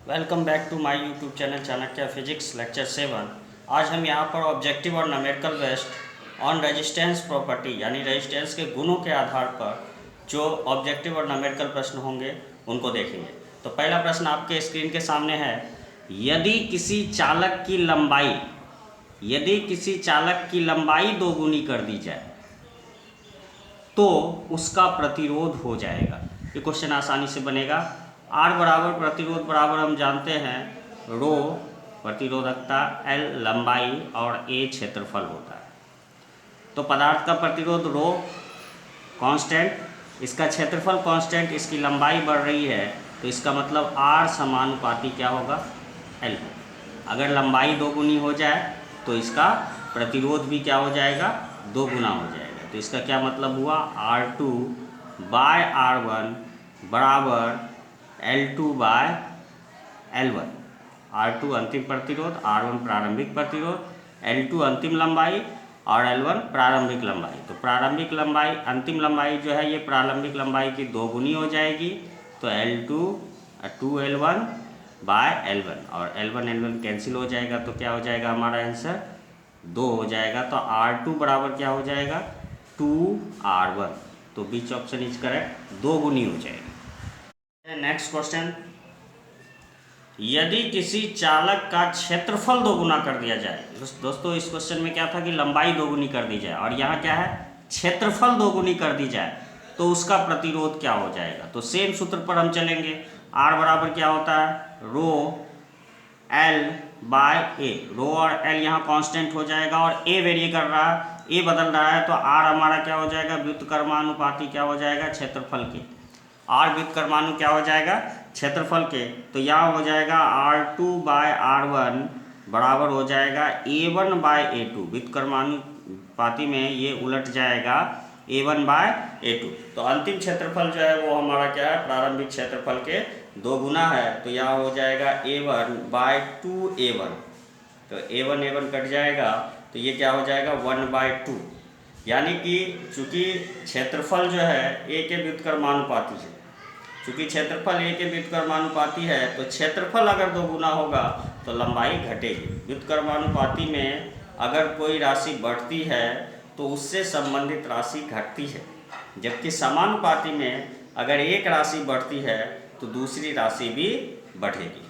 Welcome back to my YouTube channel Chanakya physics lecture 7। आज हम यहाँ पर ऑब्जेक्टिव और numerical based on resistance property यानी रेजिस्टेंस के गुणों के आधार पर जो ऑब्जेक्टिव और न्यूमेरिकल प्रश्न होंगे उनको देखेंगे। तो पहला प्रश्न आपके स्क्रीन के सामने है, यदि किसी चालक की लंबाई दोगुनी कर दी जाए तो उसका प्रतिरोध हो जाएगा। ये क्वेश्चन आसानी से बनेगा। R बराबर प्रतिरोध बराबर हम जानते हैं रो प्रतिरोधकता, L लंबाई और A क्षेत्रफल होता है। तो पदार्थ का प्रतिरोध रो कांस्टेंट, इसका क्षेत्रफल कांस्टेंट, इसकी लंबाई बढ़ रही है तो इसका मतलब R समानुपाती क्या होगा, L। अगर लंबाई दोगुनी हो जाए तो इसका प्रतिरोध भी क्या हो जाएगा, दोगुना हो जाएगा। तो इसका क्या मतलब हुआ, R2 बाय R1 बराबर L2 बाय L1। R2 अंतिम प्रतिरोध, R1 प्रारंभिक प्रतिरोध, L2 अंतिम लंबाई और L1 प्रारंभिक लंबाई। तो प्रारंभिक लंबाई, अंतिम लंबाई जो है ये प्रारंभिक लंबाई की दोगुनी हो जाएगी। तो L2 2L1 बाय L1 और L1 कैंसिल हो जाएगा तो क्या हो जाएगा, हमारा आंसर 2 हो जाएगा। तो R2 बराबर क्या हो जाएगा, 2R1। तो बीच ऑप्शन इज करेक्ट, दोगुनी हो जाएगी। नेक्स्ट क्वेश्चन, यदि किसी चालक का क्षेत्रफल दोगुना कर दिया जाए। दोस्तों इस क्वेश्चन में क्या था कि लंबाई दोगुनी कर दी जाए और यहाँ क्या है, क्षेत्रफल दोगुनी कर दी जाए तो उसका प्रतिरोध क्या हो जाएगा। तो सेम सूत्र पर हम चलेंगे। R बराबर क्या होता है, रो L बाय A। रो और L यहाँ कांस्टेंट हो जाएगा और A वेरी कर रहा है, A बदल रहा है, तो R हमारा क्या हो जाएगा, व्युत्क्रमानुपाती क्या हो जाएगा, क्षेत्रफल के। R व्युत्क्रमानु क्या हो जाएगा, क्षेत्रफल के। तो यहाँ हो जाएगा R2 बाय R1 बराबर हो जाएगा A1 बाय A2। व्युत्क्रमानुपाती में ये उलट जाएगा A1 बाय A2। तो अंतिम क्षेत्रफल जो है वो हमारा क्या है, प्रारंभिक क्षेत्रफल के दोगुना है। तो यहाँ हो जाएगा A1 बाय 2A1। तो A1 कट जाएगा तो ये क्या हो जाएगा, 1 बाय 2। यानी कि चूंकि क्षेत्रफल जो है A के व्युत्क्रमानुपाती है, चूंकि क्षेत्रफल A के व्युत्क्रमानुपाती है तो क्षेत्रफल अगर दोगुना होगा तो लंबाई घटेगी। व्युत्क्रमानुपाती में अगर कोई राशि बढ़ती है तो उससे संबंधित राशि घटती है, जबकि समानुपाती में अगर एक राशि बढ़ती है तो दूसरी राशि भी बढ़ेगी।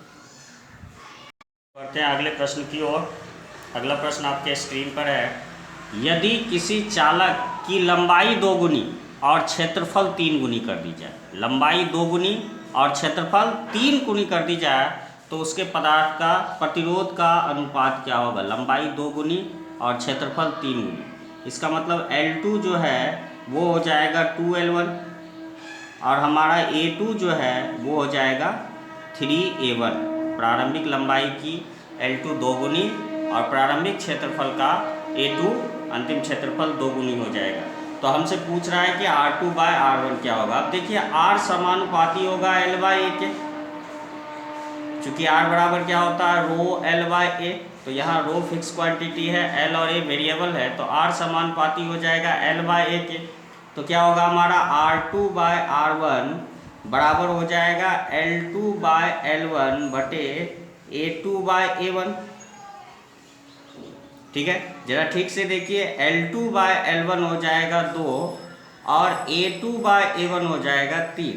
बढ़ते हैं अगले प्रश्न की ओर। अगला प्रश्न आपके स्क्रीन पर है, यदि किसी चालक की लंबाई दोगुनी और क्षेत्रफल 3 गुनी कर दी जाए, लंबाई दोगुनी और क्षेत्रफल 3 गुनी कर दी जाए तो उसके पदार्थ का प्रतिरोध का अनुपात क्या होगा, लंबाई दोगुनी और क्षेत्रफल 3 गुनी। इसका मतलब L2 जो है वो हो जाएगा 2L1 और हमारा A2 जो है वो हो जाएगा 3A1। प्रारंभिक लंबाई की L2 दोगुनी और प्रारंभिक क्षेत्रफल का A2 अंतिम क्षेत्रफल दोगुनी हो जाएगा। तो हमसे पूछ रहा है कि R2 बाय R1 क्या होगा। अब देखिए R समानुपाती होगा L बाय A के, चूंकि R बराबर क्या होता है, रो L बाय A। तो यहाँ रो फिक्स क्वांटिटी है, L और A वेरिएबल है, तो R समानुपाती हो जाएगा L बाय A के। तो क्या होगा हमारा R2 बाय R1 बराबर हो जाएगा L2 बाय L1 बटे A2 बाय A1। ठीक है, जरा ठीक से देखिए, L2 बाय L1 हो जाएगा 2 और A2 बाय A1 हो जाएगा 3।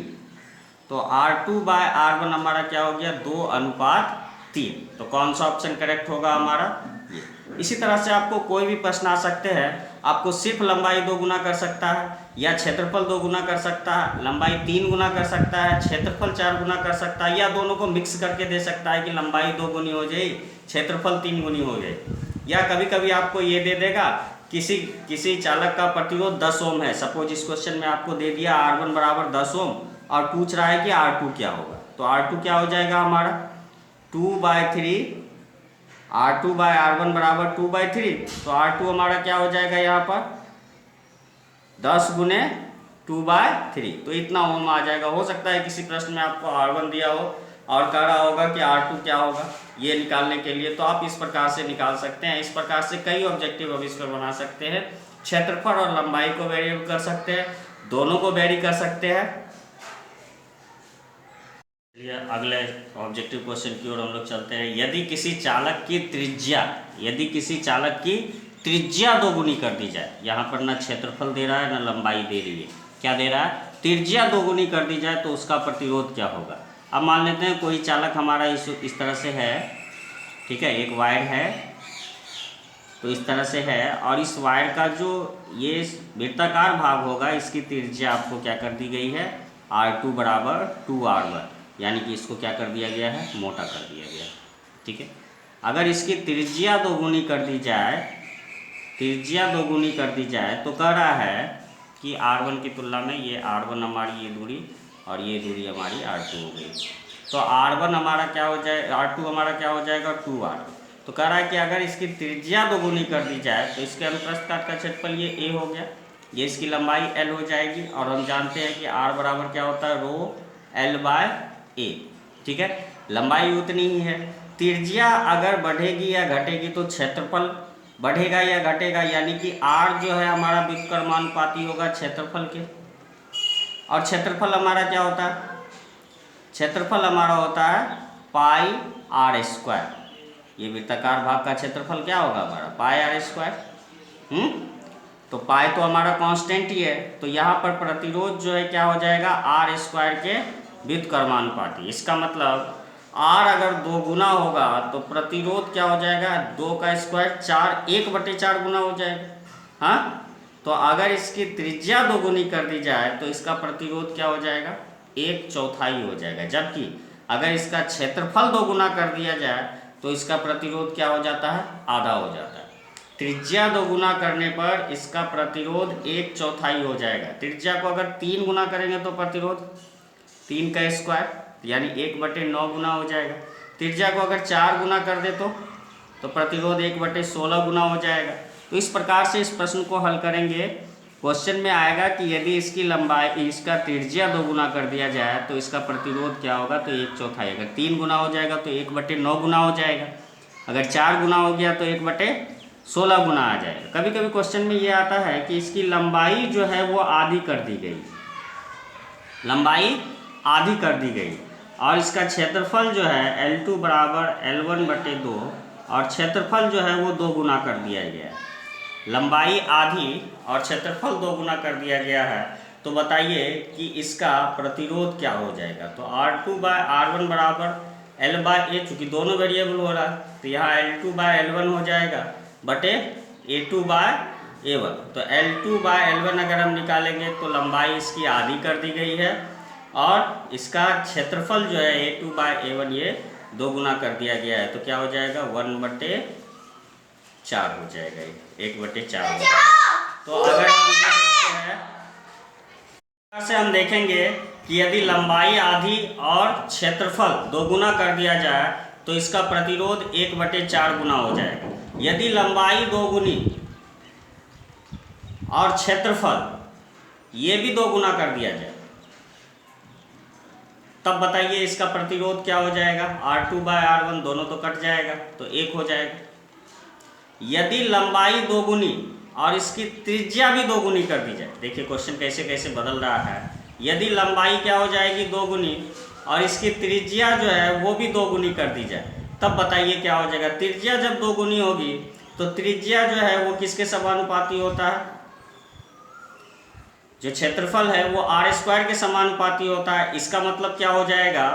तो R2 बाय R1 हमारा क्या हो गया, 2:3। तो कौन सा ऑप्शन करेक्ट होगा हमारा, ये। इसी तरह से आपको कोई भी प्रश्न आ सकते हैं, आपको सिर्फ लंबाई 2 गुना कर सकता है या क्षेत्रफल 2 गुना कर सकता है, लंबाई 3 गुना कर सकता है, क्षेत्रफल 4 गुना कर सकता है, या दोनों को मिक्स करके दे सकता है कि लंबाई 2 गुनी हो जाए, क्षेत्रफल 3 गुनी हो जाए। या कभी कभी आपको ये दे देगा, किसी चालक का प्रतिरोध 10 ओम है, सपोज इस क्वेश्चन में आपको दे दिया R1 बराबर 10 ओम और पूछ रहा है कि R2 क्या होगा। तो R2 क्या हो जाएगा हमारा 2/3, R2 बाय R1 बराबर 2/3। तो R2 हमारा क्या हो जाएगा यहाँ पर 10 गुने 2/3, तो इतना ओम आ जाएगा। हो सकता है किसी प्रश्न में आपको R1 दिया हो और कह रहा होगा कि R2 क्या होगा, ये निकालने के लिए तो आप इस प्रकार से निकाल सकते हैं। इस प्रकार से कई ऑब्जेक्टिव अब इस पर बना सकते हैं। क्षेत्रफल और लंबाई को वेरी कर सकते हैं, दोनों को वेरी कर सकते हैं। चलिए अगले ऑब्जेक्टिव क्वेश्चन की ओर हम लोग चलते हैं। यदि किसी चालक की त्रिज्या दोगुनी कर दी जाए, यहाँ पर ना क्षेत्रफल दे रहा है ना लंबाई दे रही है, क्या दे रहा है, त्रिज्या दोगुनी कर दी जाए तो उसका प्रतिरोध क्या होगा। अब मान लेते हैं कोई चालक हमारा इस तरह से है, ठीक है, एक वायर है तो इस तरह से है, और इस वायर का जो ये वृत्ताकार भाग होगा इसकी त्रिज्या आपको क्या कर दी गई है, R2 बराबर 2R1, यानी कि इसको क्या कर दिया गया है, मोटा कर दिया गया है, ठीक है। अगर इसकी त्रिज्या दोगुनी कर दी जाए तो कह रहा है कि R1 की तुलना में ये R1 हमारी ये दूरी और ये दूरी हमारी R2 हो गई, तो R1 हमारा क्या हो जाए, R2 हमारा क्या हो जाएगा 2R1। तो कह रहा है कि अगर इसकी त्रिज्या दोगुनी कर दी जाए तो इसके अनुप्रस्थ काट का क्षेत्रफल ये A हो गया, ये इसकी लंबाई L हो जाएगी, और हम जानते हैं कि R बराबर क्या होता है, रो L/A, ठीक है, लंबाई उतनी ही है। त्रिज्या अगर बढ़ेगी या घटेगी तो क्षेत्रफल बढ़ेगा या घटेगा, यानी कि R जो है हमारा व्युत्क्रमानुपाती होगा क्षेत्रफल के, और क्षेत्रफल हमारा क्या होता है, क्षेत्रफल हमारा होता है पाई R²। ये वृत्ताकार भाग का क्षेत्रफल क्या होगा हमारा, पाई R²। तो पाई तो हमारा कांस्टेंट ही है, तो यहाँ पर प्रतिरोध जो है क्या हो जाएगा, R² के व्युत्क्रमानुपाती। इसका मतलब R अगर 2 गुना होगा तो प्रतिरोध क्या हो जाएगा, 2 का स्क्वायर 4, 1/4 गुना हो जाएगा। हाँ, तो अगर इसकी त्रिज्या दोगुनी कर दी जाए तो इसका प्रतिरोध क्या हो जाएगा, 1/4 हो जाएगा। जबकि अगर इसका क्षेत्रफल दोगुना कर दिया जाए तो इसका प्रतिरोध क्या हो जाता है, आधा हो जाता है। त्रिज्या दोगुना करने पर इसका प्रतिरोध 1/4 हो जाएगा। त्रिज्या को अगर 3 गुना करेंगे तो प्रतिरोध 3 का स्क्वायर यानी 1/9 गुना हो जाएगा। त्रिज्या को अगर 4 गुना कर दे तो प्रतिरोध 1/16 गुना हो जाएगा। तो इस प्रकार से इस प्रश्न को हल करेंगे। क्वेश्चन में आएगा कि यदि इसकी लंबाई, इसका त्रिज्या 2 गुना कर दिया जाए तो इसका प्रतिरोध क्या होगा, तो 1/4। अगर 3 गुना हो जाएगा तो 1/9 गुना हो जाएगा, अगर 4 गुना हो गया तो 1/16 गुना आ जाएगा। कभी कभी क्वेश्चन में ये आता है कि इसकी लंबाई जो है वो आधी कर दी गई, लंबाई आधी कर दी गई, और इसका क्षेत्रफल जो है L2 बराबर L1/2, और क्षेत्रफल जो है वो 2 गुना कर दिया गया है। लंबाई आधी और क्षेत्रफल 2 गुना कर दिया गया है, तो बताइए कि इसका प्रतिरोध क्या हो जाएगा। तो R2/R1 बराबर L/A, चूँकि दोनों वेरिएबल हो रहा है तो यहाँ L2/L1 हो जाएगा बटे A2/A1। तो L2/L1 अगर हम निकालेंगे तो लंबाई इसकी आधी कर दी गई है, और इसका क्षेत्रफल जो है A2/A1 ये 2 गुना कर दिया गया है, तो क्या हो जाएगा, 1/4 हो जाएगा, 1/4 हो जाएगा। तो अगर हम देखते हैं से हम देखेंगे कि यदि लंबाई आधी और क्षेत्रफल 2 गुना कर दिया जाए तो इसका प्रतिरोध 1/4 गुना हो जाएगा। यदि लंबाई 2 गुनी और क्षेत्रफल ये भी 2 गुना कर दिया जाए तब बताइए इसका प्रतिरोध क्या हो जाएगा, R2/R1 दोनों तो कट जाएगा तो 1 हो जाएगा। यदि लंबाई 2 गुनी और इसकी त्रिज्या भी 2 गुनी कर दी जाए, देखिए क्वेश्चन कैसे कैसे बदल रहा है। यदि लंबाई क्या हो जाएगी 2 गुनी और इसकी त्रिज्या जो है वो भी 2 गुनी कर दी जाए, तब बताइए क्या हो जाएगा। त्रिज्या जब 2 गुनी होगी तो त्रिज्या जो है वो किसके समानुपाती होता है, जो क्षेत्रफल है वो R² के समानुपाती होता है। इसका मतलब क्या हो जाएगा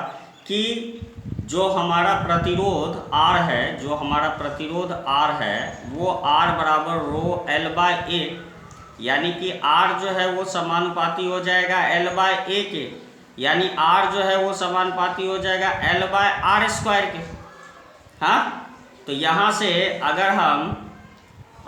कि जो हमारा प्रतिरोध R है, जो हमारा प्रतिरोध R है वो R बराबर रो L/A, यानी कि R जो है वो समानुपाती हो जाएगा L/A के, यानी R जो है वो समानुपाती हो जाएगा L/R² के। हाँ, तो यहाँ से अगर हम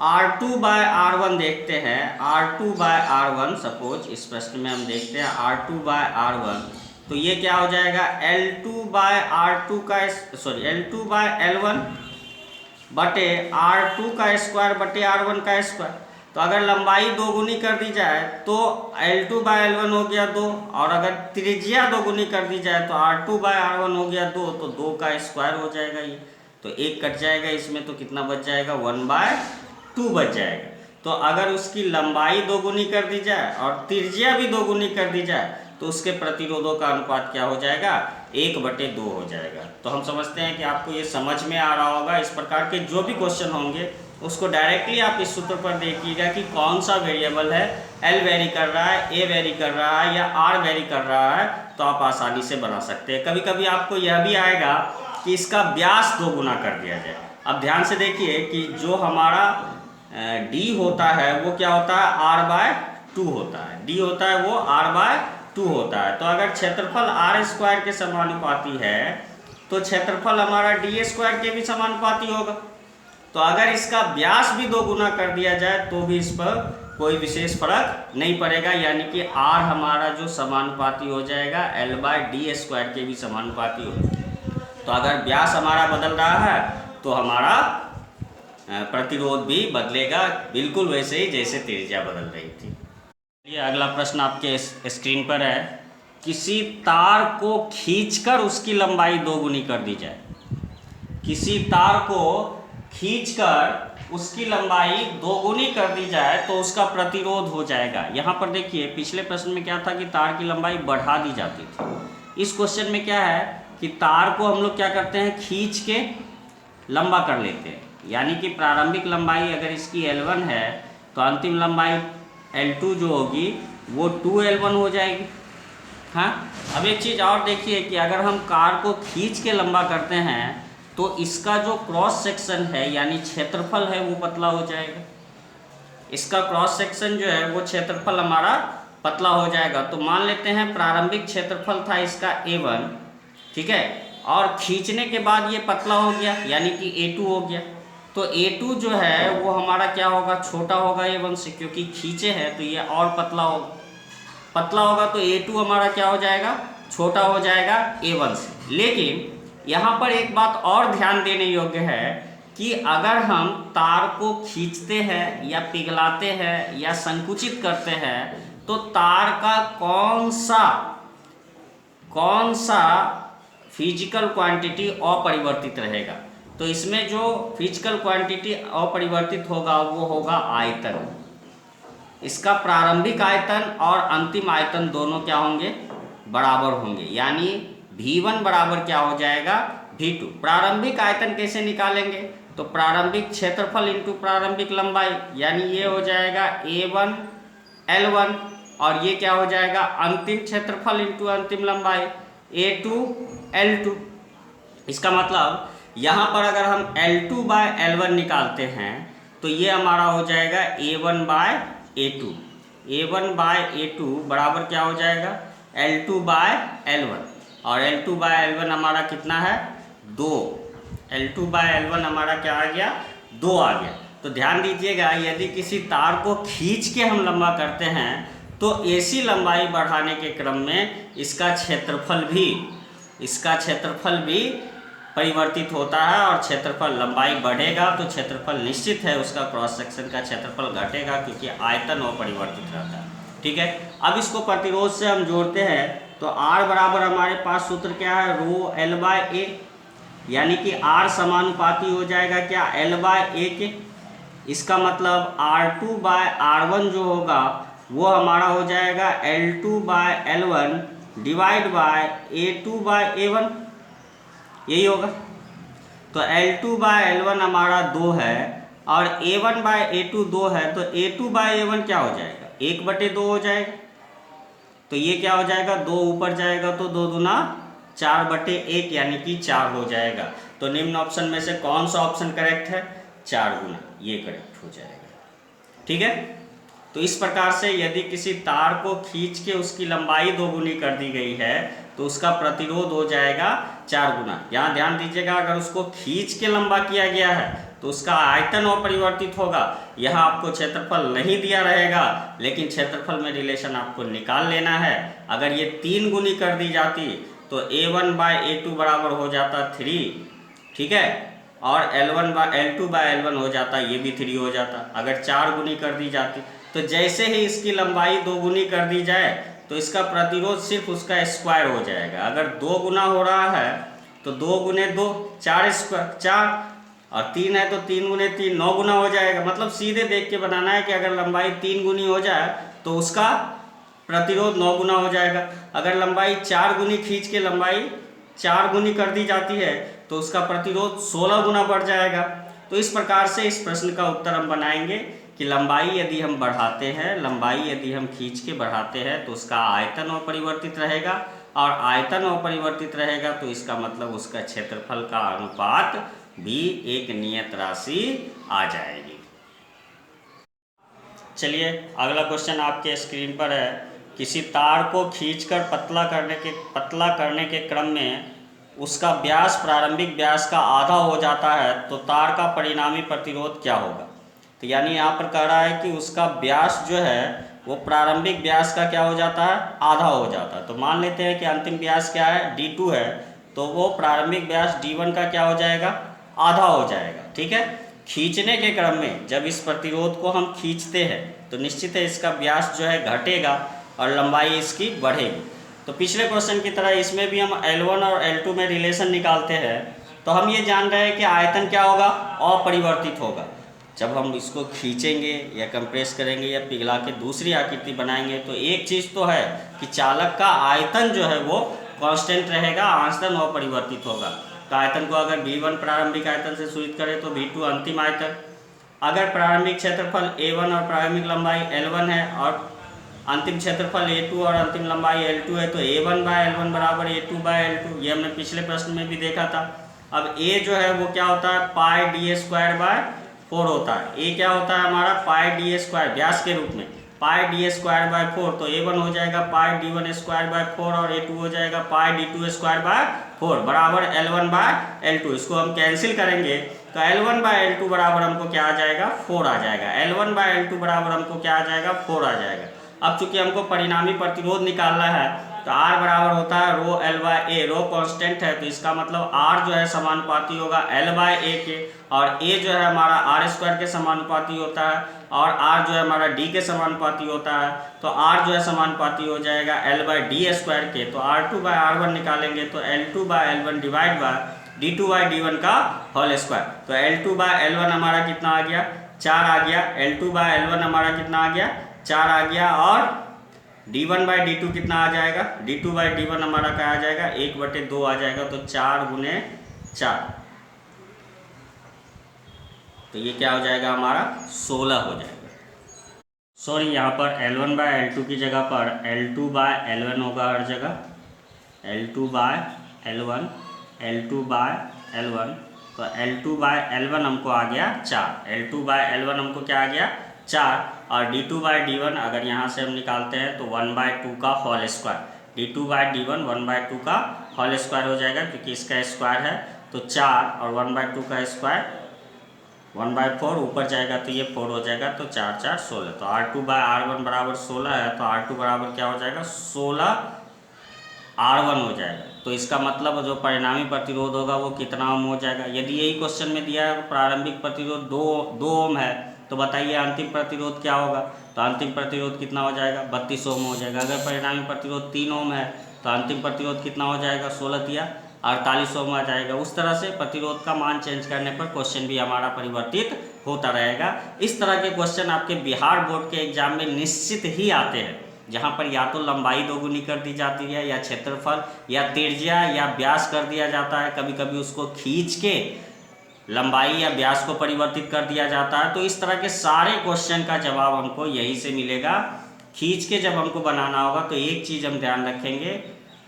R2/R1 देखते हैं, R2/R1 सपोज इस प्रश्न में हम देखते हैं R2/R1, तो ये क्या हो जाएगा L2/R2 का L2/L1 बटे R2 का स्क्वायर बटे R1 का स्क्वायर। तो अगर लंबाई 2 गुनी कर दी जाए तो L2/L1 हो गया 2, और अगर त्रिज्या 2 गुनी कर दी जाए तो R2/R1 हो गया 2, तो 2 का स्क्वायर हो जाएगा ये, तो 1 कट जाएगा इसमें, तो कितना बच जाएगा 1/2 बच जाएगा। तो अगर उसकी लंबाई 2 गुनी कर दी जाए और त्रिज्या भी 2 गुनी कर दी जाए तो तो उसके प्रतिरोधों का अनुपात क्या हो जाएगा, 1/2 हो जाएगा। तो हम समझते हैं कि आपको ये समझ में आ रहा होगा। इस प्रकार के जो भी क्वेश्चन होंगे उसको डायरेक्टली आप इस सूत्र पर देखिएगा कि कौन सा वेरिएबल है, एल वेरी कर रहा है, ए वेरी कर रहा है या आर वेरी कर रहा है, तो आप आसानी से बना सकते हैं। कभी कभी आपको यह भी आएगा कि इसका व्यास 2 गुना कर दिया जाए। अब ध्यान से देखिए कि जो हमारा डी होता है वो क्या होता है, r/2 होता है। डी होता है वो r/2 होता है। तो अगर क्षेत्रफल r² के समानुपाती है तो क्षेत्रफल हमारा d² के भी समानुपाती होगा। तो अगर इसका व्यास भी 2 गुना कर दिया जाए तो भी इस पर कोई विशेष फर्क नहीं पड़ेगा, यानी कि r हमारा जो समानुपाती हो जाएगा l/d² के भी समानुपाती हो। तो अगर व्यास हमारा बदल रहा है तो हमारा प्रतिरोध भी बदलेगा, बिल्कुल वैसे ही जैसे त्रिज्या बदल रही थी। ये अगला प्रश्न आपके स्क्रीन पर है, किसी तार को खींचकर उसकी लंबाई 2 गुनी कर दी जाए। किसी तार को खींचकर उसकी लंबाई 2 गुनी कर दी जाए तो उसका प्रतिरोध हो जाएगा। यहाँ पर देखिए पिछले प्रश्न में क्या था कि तार की लंबाई बढ़ा दी जाती थी। इस क्वेश्चन में क्या है कि तार को हम लोग क्या करते हैं, खींच के लंबा कर लेते हैं। यानी कि प्रारंभिक लंबाई अगर इसकी L1 है तो अंतिम लंबाई L2 जो होगी वो 2L1 हो जाएगी। हाँ, अब एक चीज़ और देखिए कि अगर हम कार को खींच के लंबा करते हैं तो इसका जो क्रॉस सेक्शन है यानी क्षेत्रफल है वो पतला हो जाएगा। इसका क्रॉस सेक्शन जो है वो क्षेत्रफल हमारा पतला हो जाएगा। तो मान लेते हैं प्रारंभिक क्षेत्रफल था इसका A1, ठीक है, और खींचने के बाद ये पतला हो गया यानी कि A2 हो गया। तो A2 जो है वो हमारा क्या होगा, छोटा होगा A1 से, क्योंकि खींचे हैं तो ये और पतला होगा। तो A2 हमारा क्या हो जाएगा, छोटा हो जाएगा A1 से। लेकिन यहाँ पर एक बात और ध्यान देने योग्य है कि अगर हम तार को खींचते हैं या पिघलाते हैं या संकुचित करते हैं तो तार का कौन सा फिजिकल क्वांटिटी अपरिवर्तित रहेगा। तो इसमें जो फिजिकल क्वांटिटी अपरिवर्तित होगा वो होगा आयतन। इसका प्रारंभिक आयतन और अंतिम आयतन दोनों क्या होंगे, बराबर होंगे। यानी V1 बराबर क्या हो जाएगा, V2। प्रारंभिक आयतन कैसे निकालेंगे, तो प्रारंभिक क्षेत्रफल इंटू प्रारंभिक लंबाई, यानी ये हो जाएगा A1 L1 और ये क्या हो जाएगा अंतिम क्षेत्रफल इंटू अंतिम लंबाई A2 L2। इसका मतलब यहाँ पर अगर हम L2/L1 निकालते हैं तो ये हमारा हो जाएगा A1/A2। A1/A2 बराबर क्या हो जाएगा L2/L1 और L2/L1 हमारा कितना है, 2। L2/L1 हमारा क्या आ गया, 2 आ गया। तो ध्यान दीजिएगा यदि किसी तार को खींच के हम लंबा करते हैं तो ऐसी लंबाई बढ़ाने के क्रम में इसका क्षेत्रफल भी परिवर्तित होता है और क्षेत्रफल लंबाई बढ़ेगा तो क्षेत्रफल निश्चित है उसका क्रॉस सेक्शन का क्षेत्रफल घटेगा क्योंकि आयतन अपरिवर्तित रहता है। ठीक है, अब इसको प्रतिरोध से हम जोड़ते हैं तो R बराबर हमारे पास सूत्र क्या है, ρL/A, यानी कि R समानुपाती हो जाएगा क्या L/A के। इसका मतलब R2/R1 जो होगा वो हमारा हो जाएगा L2/L1 डिवाइड बाय A2/A1, यही होगा। तो L2/L1 हमारा 2 है और A1/A2 2 है, तो A2/A1 क्या हो जाएगा, 1/2 हो जाएगा। तो ये क्या हो जाएगा, 2 ऊपर जाएगा तो 2 दूना 4/1 यानी कि 4 हो जाएगा। तो निम्न ऑप्शन में से कौन सा ऑप्शन करेक्ट है, 4 गुना, ये करेक्ट हो जाएगा। ठीक है, तो इस प्रकार से यदि किसी तार को खींच के उसकी लंबाई 2 गुनी कर दी गई है तो उसका प्रतिरोध हो जाएगा 4 गुना। यहाँ ध्यान दीजिएगा अगर उसको खींच के लंबा किया गया है तो उसका आयतन अपरिवर्तित होगा। यहाँ आपको क्षेत्रफल नहीं दिया रहेगा लेकिन क्षेत्रफल में रिलेशन आपको निकाल लेना है। अगर ये 3 गुनी कर दी जाती तो A1/A2 बराबर हो जाता 3, ठीक है, और L2/L1 हो जाता, ये भी 3 हो जाता। अगर 4 गुनी कर दी जाती तो जैसे ही इसकी लंबाई 2 गुनी कर दी जाए तो इसका प्रतिरोध सिर्फ उसका स्क्वायर हो जाएगा। अगर 2 गुना हो रहा है तो 2 गुने 2 4 स्क्वायर 4 और 3 है तो 3 गुने 3 9 गुना हो जाएगा। मतलब सीधे देख के बनाना है कि अगर लंबाई 3 गुनी हो जाए तो उसका प्रतिरोध 9 गुना हो जाएगा। अगर लंबाई 4 गुनी खींच के लंबाई 4 गुनी कर दी जाती है तो उसका प्रतिरोध 16 गुना बढ़ जाएगा। तो इस प्रकार से इस प्रश्न का उत्तर हम बनाएंगे कि लंबाई यदि हम बढ़ाते हैं, लंबाई यदि हम खींच के बढ़ाते हैं तो उसका आयतन अपरिवर्तित रहेगा, और आयतन अपरिवर्तित रहेगा तो इसका मतलब उसका क्षेत्रफल का अनुपात भी एक नियत राशि आ जाएगी। चलिए अगला क्वेश्चन आपके स्क्रीन पर है। किसी तार को खींचकर पतला करने के क्रम में उसका व्यास प्रारंभिक व्यास का आधा हो जाता है तो तार का परिणामी प्रतिरोध क्या होगा। तो यानी यहाँ पर कह रहा है कि उसका व्यास जो है वो प्रारंभिक व्यास का क्या हो जाता है, आधा हो जाता है। तो मान लेते हैं कि अंतिम व्यास क्या है, D2 है, तो वो प्रारंभिक व्यास D1 का क्या हो जाएगा, आधा हो जाएगा। ठीक है, खींचने के क्रम में जब इस प्रतिरोध को हम खींचते हैं तो निश्चित है इसका व्यास जो है घटेगा और लंबाई इसकी बढ़ेगी। तो पिछले क्वेश्चन की तरह इसमें भी हम L1 और L2 में रिलेशन निकालते हैं। तो हम ये जान रहे हैं कि आयतन क्या होगा, अपरिवर्तित होगा। जब हम इसको खींचेंगे या कंप्रेस करेंगे या पिघला के दूसरी आकृति बनाएंगे तो एक चीज़ तो है कि चालक का आयतन जो है वो कांस्टेंट रहेगा, आयतन अपरिवर्तित होगा। तो आयतन को अगर V1 प्रारंभिक आयतन से सूचित करें तो V2 अंतिम आयतन। अगर प्रारंभिक क्षेत्रफल A1 और प्रारंभिक लंबाई L1 है और अंतिम क्षेत्रफल A2 और अंतिम लंबाई L2 है तो A1/L1 बराबर A2/L2। ये हमने पिछले प्रश्न में भी देखा था। अब A जो है वो क्या होता है, पाई d²/4 होता है। A क्या होता है हमारा, पाई d² व्यास के रूप में, पाई d²/4। तो A1 हो जाएगा पाई d1²/4 और A2 हो जाएगा पाई d2²/4 बराबर L1/L2। इसको हम कैंसिल करेंगे तो L1/L2 बराबर हमको क्या आ जाएगा, 4 आ जाएगा। L1/L2 बराबर हमको क्या आ जाएगा, 4 आ जाएगा। अब चूंकि हमको परिणामी प्रतिरोध निकालना है तो R बराबर होता है रो L/A। रो कांस्टेंट है तो इसका मतलब R जो है समानुपाती होगा L/A के, और A जो है हमारा R² के समानुपाती होता है और R जो है हमारा D के समानुपाती होता है। तो R जो है समानुपाती हो जाएगा L/D² के। तो R2/R1 निकालेंगे तो L2/L1 डिवाइड बाय D2/D1 का होल स्क्वायर। तो L2/L1 हमारा कितना आ गया, 4 आ गया। L2/L1 हमारा कितना आ गया, 4 आ गया। और D1/D2 कितना आ जाएगा, D2/D1 हमारा क्या आ जाएगा, 1/2 आ जाएगा। तो 4 गुने 4, तो ये क्या हो जाएगा हमारा, 16 हो जाएगा। सॉरी, यहाँ पर L1/L2 की जगह पर L2/L1 होगा हर जगह, L2/L1, L2/L1। तो L2/L1 हमको आ गया 4, L2/L1 हमको क्या आ गया, 4। और D2/D1 अगर यहाँ से हम निकालते हैं तो 1/2 का होल स्क्वायर, D2/D1 1/2 का होल स्क्वायर हो जाएगा क्योंकि इसका स्क्वायर है। तो 4 और 1/2 का स्क्वायर 1/4 ऊपर जाएगा तो ये 4 हो जाएगा। तो 4 4 16। तो R2/R1 बराबर 16 है तो R2 बराबर क्या हो जाएगा, 16 R1 हो जाएगा। तो इसका मतलब जो परिणामी प्रतिरोध होगा वो कितना ओम हो जाएगा। यदि यही क्वेश्चन में दिया है प्रारंभिक प्रतिरोध 2 ओम है तो बताइए अंतिम प्रतिरोध क्या होगा। तो अंतिम प्रतिरोध कितना हो जाएगा, 32 ओम हो जाएगा। अगर परिणामी प्रतिरोध 3 ओम है तो अंतिम प्रतिरोध कितना हो जाएगा, 16 48 ओम आ जाएगा। उस तरह से प्रतिरोध का मान चेंज करने पर क्वेश्चन भी हमारा परिवर्तित होता रहेगा। इस तरह के क्वेश्चन आपके बिहार बोर्ड के एग्जाम में निश्चित ही आते हैं, जहाँ पर या तो लंबाई दोगुनी कर दी जाती है या क्षेत्रफल या त्रिज्या या व्यास कर दिया जाता है। कभी कभी उसको खींच के लंबाई या व्यास को परिवर्तित कर दिया जाता है। तो इस तरह के सारे क्वेश्चन का जवाब हमको यहीं से मिलेगा। खींच के जब हमको बनाना होगा तो एक चीज़ हम ध्यान रखेंगे,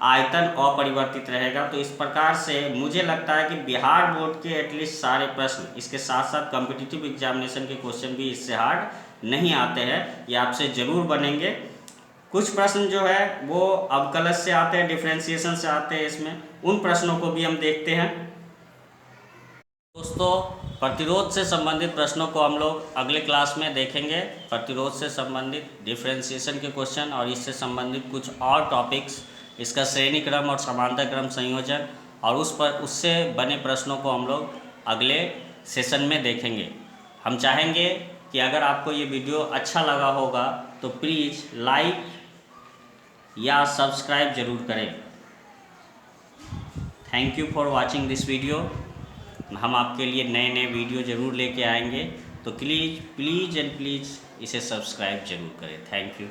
आयतन अपरिवर्तित रहेगा। तो इस प्रकार से मुझे लगता है कि बिहार बोर्ड के एटलीस्ट सारे प्रश्न, इसके साथ साथ कॉम्पिटिटिव एग्जामिनेशन के क्वेश्चन भी इससे हार्ड नहीं आते हैं, ये आपसे ज़रूर बनेंगे। कुछ प्रश्न जो है वो अवकलज से आते हैं, डिफरेंशिएशन से आते हैं, इसमें उन प्रश्नों को भी हम देखते हैं। दोस्तों, प्रतिरोध से संबंधित प्रश्नों को हम लोग अगले क्लास में देखेंगे। प्रतिरोध से संबंधित डिफरेंशिएशन के क्वेश्चन और इससे संबंधित कुछ और टॉपिक्स, इसका श्रेणी क्रम और समांतर क्रम संयोजन और उससे बने प्रश्नों को हम लोग अगले सेशन में देखेंगे। हम चाहेंगे कि अगर आपको ये वीडियो अच्छा लगा होगा तो प्लीज़ लाइक या सब्सक्राइब जरूर करें। Thank you for watching this video. हम आपके लिए नए नए वीडियो ज़रूर लेके आएंगे, तो प्लीज़ एंड प्लीज़ इसे सब्सक्राइब जरूर करें। Thank you.